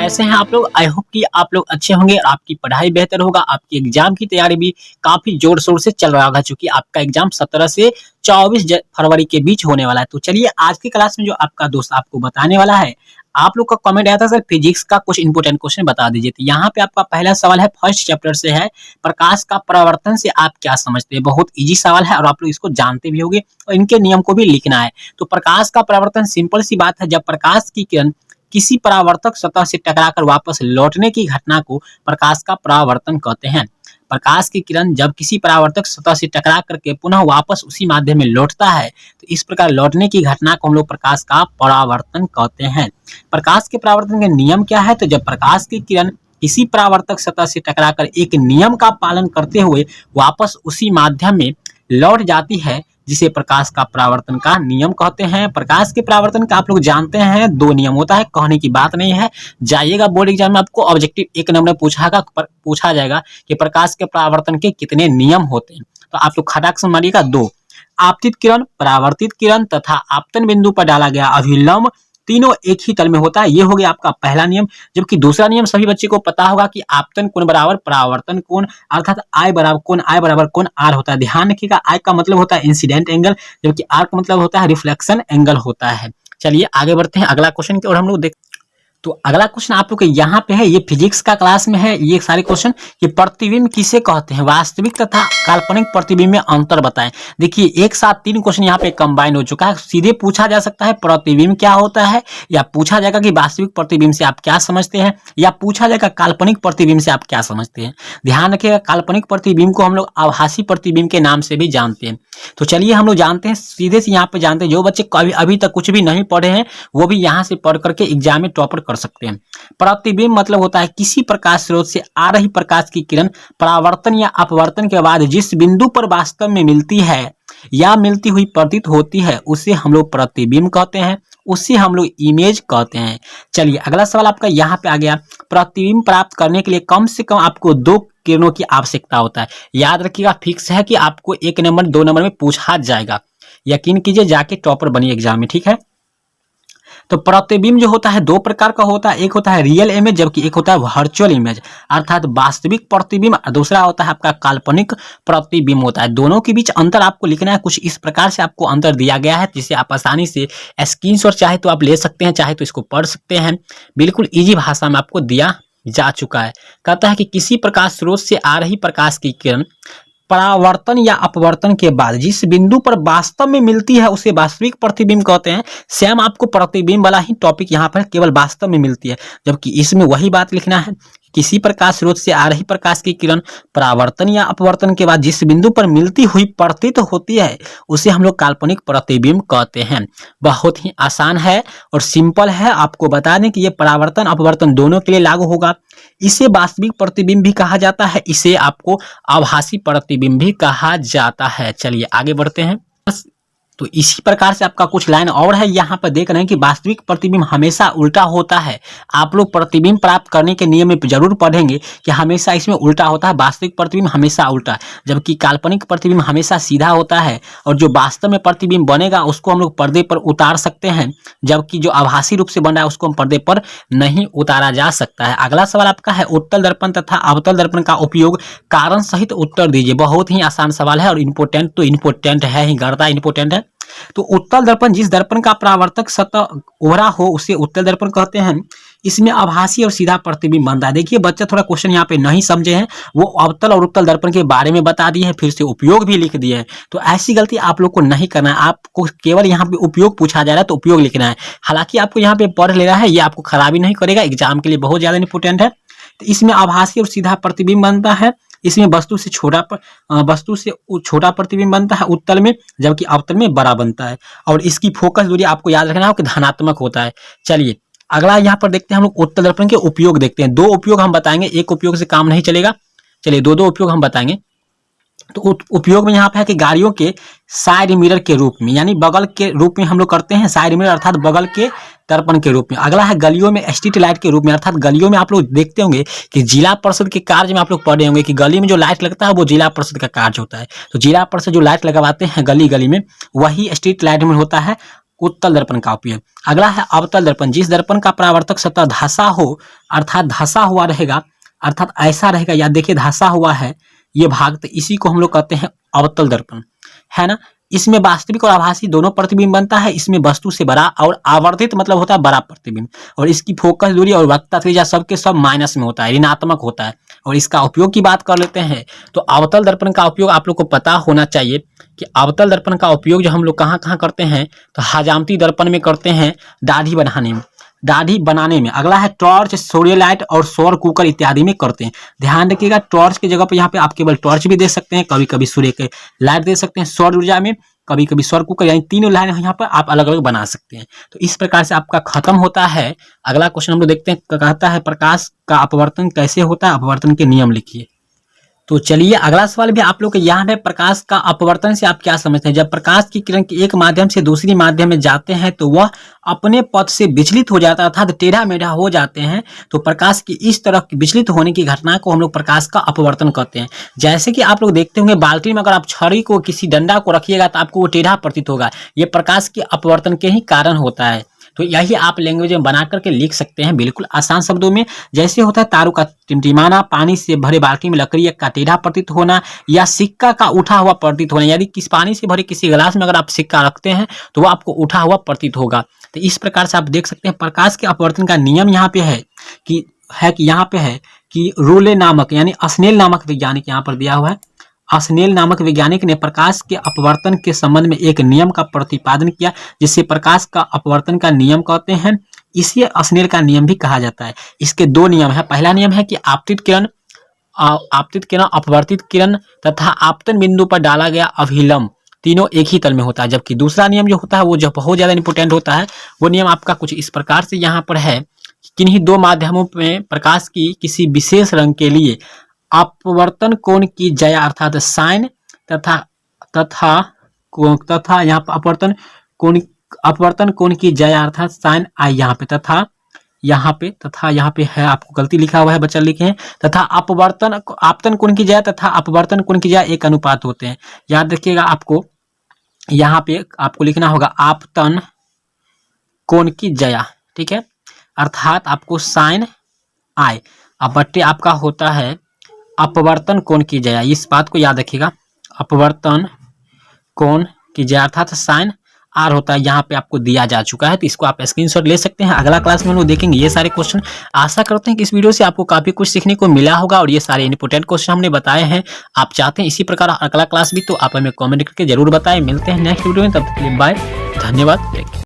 कैसे हैं आप लोग? आई होप कि आप लोग अच्छे होंगे और आपकी पढ़ाई बेहतर होगा। आपकी एग्जाम की तैयारी भी काफ़ी ज़ोर-शोर से चल रहा होगा, चूँकि आपका एग्जाम 17 से 24 फरवरी के बीच होने वाला है। तो चलिए आज की क्लास में जो आपका दोस्त आपको बताने वाला है, आप लोग का कमेंट आया था सर फिजिक्स का कुछ इंपॉर्टेंट क्वेश्चन बता दीजिए। तो यहाँ पे आपका पहला सवाल है, फर्स्ट चैप्टर से है, प्रकाश का परावर्तन से आप क्या समझते हैं? बहुत ईज़ी सवाल है और आप लोग इसको जानते भी होंगे और इनके नियम को भी लिखना है। तो प्रकाश का परावर्तन सिंपल सी बात है, जब प्रकाश की किरण किसी परावर्तक सतह से टकराकर वापस लौटने की घटना को प्रकाश का परावर्तन कहते हैं। प्रकाश की किरण जब किसी परावर्तक सतह से टकरा करके पुनः वापस उसी माध्यम में लौटता है, तो इस प्रकार लौटने की घटना को हम लोग प्रकाश का परावर्तन कहते हैं। प्रकाश के परावर्तन के नियम क्या है? तो जब प्रकाश की किरण किसी परावर्तक सतह से टकराकर एक नियम का पालन करते हुए वापस उसी माध्यम में लौट जाती है, जिसे प्रकाश का परावर्तन का नियम कहते हैं। प्रकाश के परावर्तन का आप लोग जानते हैं, 2 नियम होता है, कहने की बात नहीं है। जाइएगा बोर्ड एग्जाम में आपको ऑब्जेक्टिव 1 नंबर पूछा जाएगा कि प्रकाश के परावर्तन के कितने नियम होते हैं। तो आप लोग खटाक से मारिएगा 2। आपतित किरण, परावर्तित किरण तथा आपतन बिंदु पर डाला गया अभिलंब तीनों एक ही तल में होता है। ये हो गया आपका पहला नियम। जबकि दूसरा नियम सभी बच्चे को पता होगा कि आपतन कोण बराबर परावर्तन कोण, अर्थात I बराबर कोण R होता है। ध्यान रखिएगा, I का मतलब होता है इंसिडेंट एंगल, जबकि R का मतलब होता है रिफ्लेक्शन एंगल होता है। चलिए आगे बढ़ते हैं अगला क्वेश्चन की ओर हम लोग तो अगला क्वेश्चन आप लोग के यहाँ पे है, ये फिजिक्स का क्लास में है ये सारे क्वेश्चन। कि प्रतिबिंब किसे कहते हैं? वास्तविक तथा काल्पनिक प्रतिबिंब में अंतर बताएं। देखिए एक साथ 3 क्वेश्चन यहाँ पे कंबाइन हो चुका है। सीधे पूछा जा सकता है प्रतिबिंब क्या होता है, या पूछा जाएगा कि वास्तविक प्रतिबिंब से आप क्या समझते हैं, या पूछा जाएगा काल्पनिक प्रतिबिंब से आप क्या समझते हैं। ध्यान रखिएगा, काल्पनिक प्रतिबिंब को हम लोग आभासी प्रतिबिंब के नाम से भी जानते हैं। तो चलिए हम लोग जानते हैं, सीधे से यहाँ पे जानते हैं। जो बच्चे अभी तक कुछ भी नहीं पढ़े हैं वो भी यहाँ से पढ़ करके एग्जाम में टॉपर कर सकते हैं। प्रतिबिंब मतलब होता है किसी प्रकाश स्रोत से आ रही प्रकाश की किरण परावर्तन या अपवर्तन के बाद जिस बिंदु पर वास्तव में मिलती है या मिलती हुई प्रतीत होती है, उसे हम लोग प्रतिबिंब कहते हैं, उसे हम लोग इमेज कहते हैं। चलिए अगला सवाल आपका यहाँ पे आ गया। प्रतिबिंब प्राप्त करने के लिए कम से कम आपको 2 किरणों की आवश्यकता होता है। याद रखिएगा, फिक्स है कि आपको 1 नंबर 2 नंबर में पूछा जाएगा। यकीन कीजिए, जाके टॉपर बनिए एग्जाम में, ठीक है। तो प्रतिबिंब जो होता है 2 प्रकार का होता है, एक होता है रियल इमेज, जबकि एक होता है वर्चुअल इमेज, अर्थात वास्तविक प्रतिबिंब। दूसरा होता है आपका काल्पनिक प्रतिबिंब होता है। दोनों के बीच अंतर आपको लिखना है। कुछ इस प्रकार से आपको अंतर दिया गया है, जिसे आप आसानी से स्क्रीनशॉट चाहे तो आप ले सकते हैं, चाहे तो इसको पढ़ सकते हैं। बिल्कुल ईजी भाषा में आपको दिया जा चुका है। कहता है कि किसी प्रकाश स्रोत से आ रही प्रकाश की किरण परावर्तन या अपवर्तन के बाद जिस बिंदु पर वास्तव में मिलती है उसे वास्तविक प्रतिबिंब कहते हैं। सेम आपको प्रतिबिंब वाला ही टॉपिक यहाँ पर केवल वास्तव में मिलती है, जबकि इसमें वही बात लिखना है। किसी प्रकाश स्रोत से आ रही प्रकाश की किरण परावर्तन या अपवर्तन के बाद जिस बिंदु पर मिलती हुई प्रतीत होती है, उसे हम लोग काल्पनिक प्रतिबिंब कहते हैं। बहुत ही आसान है और सिंपल है। आपको बता दें कि ये परावर्तन अपवर्तन दोनों के लिए लागू होगा। इसे वास्तविक प्रतिबिंब भी कहा जाता है, इसे आपको आभासी प्रतिबिंब भी कहा जाता है। चलिए आगे बढ़ते हैं। तो इसी प्रकार से आपका कुछ लाइन और है, यहाँ पर देख रहे हैं कि वास्तविक प्रतिबिंब हमेशा उल्टा होता है। आप लोग प्रतिबिंब प्राप्त करने के नियम में जरूर पढ़ेंगे कि हमेशा इसमें उल्टा होता है। वास्तविक प्रतिबिंब हमेशा उल्टा, जबकि काल्पनिक प्रतिबिंब हमेशा सीधा होता है। और जो वास्तव में प्रतिबिंब बनेगा उसको हम लोग पर्दे पर उतार सकते हैं, जबकि जो आभासी रूप से बन रहा है उसको हम पर्दे पर नहीं उतारा जा सकता है। अगला सवाल आपका है, उत्तल दर्पण तथा अवतल दर्पण का उपयोग कारण सहित उत्तर दीजिए। बहुत ही आसान सवाल है और इम्पोर्टेंट तो इम्पोर्टेंट है ही, गर्दा इम्पोर्टेंट है। तो उत्तल दर्पण, जिस दर्पण का परावर्तक सतह ओहरा हो उसे उत्तल दर्पण कहते हैं। इसमें आभासी और सीधा प्रतिबिंब बनता है। देखिए बच्चा थोड़ा क्वेश्चन यहाँ पे नहीं समझे हैं, वो अवतल और उत्तल दर्पण के बारे में बता दिए हैं, फिर से उपयोग भी लिख दिए हैं। तो ऐसी गलती आप लोग को नहीं करना है। आपको केवल यहाँ पे उपयोग पूछा जा रहा है तो उपयोग लिखना है। हालांकि आपको यहाँ पे पढ़ ले रहा है, ये आपको खराबी नहीं करेगा, एग्जाम के लिए बहुत ज्यादा इंपॉर्टेंट है। तो इसमें आभासी और सीधा प्रतिबिंब बनता है। इसमें वस्तु से छोटा प्रतिबिंब बनता है उत्तल में, जबकि अवतल में बड़ा बनता है। और इसकी फोकस दूरी आपको याद रखना है कि धनात्मक होता है। चलिए अगला यहाँ पर देखते हैं हम लोग उत्तल दर्पण के उपयोग देखते हैं। 2 उपयोग हम बताएंगे, एक उपयोग से काम नहीं चलेगा। चलिए 2 उपयोग हम बताएंगे। तो उपयोग में यहाँ पे है कि गाड़ियों के साइड मिरर के रूप में, यानी बगल के रूप में हम लोग करते हैं साइड मिरर, अर्थात बगल के दर्पण के रूप में। अगला है गलियों में स्ट्रीट लाइट के रूप में, अर्थात गलियों में आप लोग देखते होंगे कि जिला परिषद के कार्य में आप लोग पढ़े होंगे कि गली में जो लाइट लगता है वो जिला परिषद का कार्य होता है। तो जिला परिषद जो लाइट लगवाते हैं गली गली में, वही स्ट्रीट लाइट में होता है। उत्तल दर्पण का उपयोग। अगला है अवतल दर्पण, जिस दर्पण का परावर्तक सतह धंसा हो, अर्थात धंसा हुआ रहेगा, अर्थात ऐसा रहेगा, या देखिए धंसा हुआ है ये भाग, तो इसी को हम लोग कहते हैं अवतल दर्पण, है ना। इसमें वास्तविक और आभासी दोनों प्रतिबिंब बनता है। इसमें वस्तु से बड़ा और आवर्धित मतलब होता है बड़ा प्रतिबिंब, और इसकी फोकस दूरी और वक्रता त्रिज्या सबके सब माइनस में होता है, ऋणात्मक होता है। और इसका उपयोग की बात कर लेते हैं तो अवतल दर्पण का उपयोग आप लोग को पता होना चाहिए कि अवतल दर्पण का उपयोग जो हम लोग कहाँ कहाँ करते हैं, तो हजामती दर्पण में करते हैं, दाढ़ी बनाने में। अगला है टॉर्च, सूर्य लाइट और सौर कुकर इत्यादि में करते हैं। ध्यान रखिएगा, टॉर्च की जगह पे यहाँ पे आप केवल टॉर्च भी दे सकते हैं, कभी कभी सूर्य के लाइट दे सकते हैं, सौर ऊर्जा में कभी कभी सौर कुकर, यानी तीनों लाइन यहाँ पर आप अलग अलग बना सकते हैं। तो इस प्रकार से आपका खत्म होता है। अगला क्वेश्चन हम लोग देखते हैं, कहता है प्रकाश का अपवर्तन कैसे होता है, अपवर्तन के नियम लिखिए। तो चलिए अगला सवाल भी आप लोग के यहाँ है, प्रकाश का अपवर्तन से आप क्या समझते हैं। जब प्रकाश की किरण के एक माध्यम से दूसरी माध्यम में जाते हैं तो वह अपने पथ से विचलित हो जाता है, अर्थात टेढ़ा मेढ़ा हो जाते हैं। तो प्रकाश की इस तरह की विचलित होने की घटना को हम लोग प्रकाश का अपवर्तन कहते हैं। जैसे कि आप लोग देखते होंगे बाल्टी में अगर आप छड़ी को किसी डंडा को रखिएगा तो आपको वो टेढ़ा प्रतीत होगा, ये प्रकाश के अपवर्तन के ही कारण होता है। तो यही आप लैंग्वेज में बना करके लिख सकते हैं बिल्कुल आसान शब्दों में। जैसे होता है तारों का टिमटिमाना, पानी से भरे बाल्टी में लकड़ी का टेढ़ा प्रतीत होना, या सिक्का का उठा हुआ प्रतीत होना। यदि किस पानी से भरे किसी गिलास में अगर आप सिक्का रखते हैं तो वो आपको उठा हुआ प्रतीत होगा। तो इस प्रकार से आप देख सकते हैं प्रकाश के अपवर्तन का नियम यहाँ पे है कि रोले नामक यानी स्नेल नामक वैज्ञानिक यहाँ पर दिया हुआ है। स्नेल नामक वैज्ञानिक ने प्रकाश के अपवर्तन के संबंध में एक नियम का प्रतिपादन किया, जिसे प्रकाश का अपवर्तन का नियम कहते हैं। इसे स्नेल का नियम भी कहा जाता है। इसके दो नियम है। पहला नियम है कि आपतित किरण, अपवर्तित किरण तथा आपतन बिंदु पर डाला गया अभिलंब तीनों एक ही तल में होता है। जबकि दूसरा नियम जो होता है वो जो बहुत ज्यादा इंपोर्टेंट होता है, वो नियम आपका कुछ इस प्रकार से यहाँ पर है, किन्हीं दो माध्यमों में प्रकाश की किसी विशेष रंग के लिए अपवर्तन कोण की जया अर्थात साइन तथा यहाँ पर अपवर्तन कोण की जया अर्थात साइन आई यहाँ पे तथा यहाँ पे है, आपको गलती लिखा हुआ है बच्चा लिखे हैं, तथा आपतन कोण की जया तथा अपवर्तन कोण की जया एक अनुपात होते हैं। याद रखिएगा, आपको यहाँ पे आपको लिखना होगा आपतन कोण की जया, ठीक है, अर्थात आपको साइन आई अब बट्टे आपका होता है अपवर्तन कोण की जया। इस बात को याद रखिएगा, अपवर्तन कोण की जया अर्थात साइन आर होता है, यहाँ पे आपको दिया जा चुका है, तो इसको आप स्क्रीनशॉट ले सकते हैं। अगला क्लास में हम लोग देखेंगे ये सारे क्वेश्चन। आशा करते हैं कि इस वीडियो से आपको काफी कुछ सीखने को मिला होगा और ये सारे इंपोर्टेंट क्वेश्चन हमने बताए हैं। आप चाहते हैं इसी प्रकार अगला क्लास भी, तो आप हमें कमेंट करके जरूर बताएं। मिलते हैं नेक्स्ट वीडियो में, तब तक के लिए बाय, धन्यवाद।